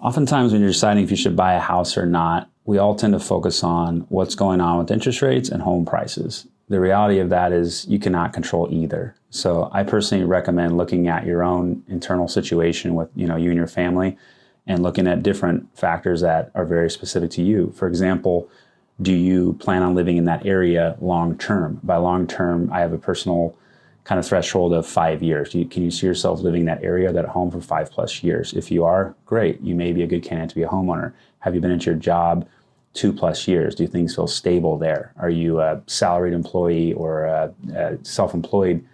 Oftentimes when you're deciding if you should buy a house or not, we all tend to focus on what's going on with interest rates and home prices. The reality of that is you cannot control either. So I personally recommend looking at your own internal situation with you and your family and looking at different factors that are very specific to you. For example, do you plan on living in that area long term? By long term, I have a personal kind of threshold of 5 years. Can you see yourself living in that area, that home for 5+ years? If you are, great. You may be a good candidate to be a homeowner. Have you been at your job 2+ years? Do things feel stable there? Are you a salaried employee or a self-employed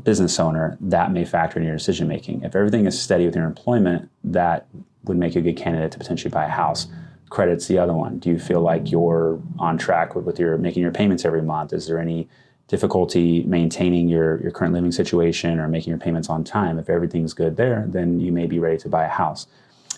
business owner? That may factor in your decision making. If everything is steady with your employment, that would make you a good candidate to potentially buy a house. Credit's the other one. Do you feel like you're on track with your making your payments every month? Is there any difficulty maintaining your current living situation or making your payments on time? If everything's good there, then you may be ready to buy a house.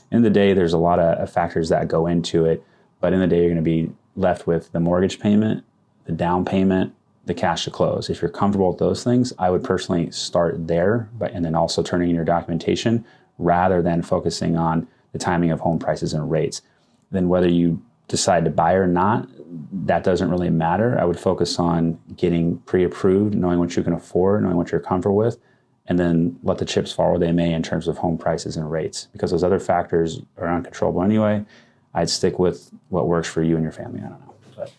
In the day, there's a lot of factors that go into it, but in the day, you're going to be left with the mortgage payment, the down payment, the cash to close. If you're comfortable with those things, I would personally start there, and then also turning in your documentation rather than focusing on the timing of home prices and rates. Then whether you decide to buy or not, that doesn't really matter. I would focus on getting pre-approved, knowing what you can afford, knowing what you're comfortable with, and then let the chips fall where they may in terms of home prices and rates. Because those other factors are uncontrollable anyway, I'd stick with what works for you and your family. I don't know.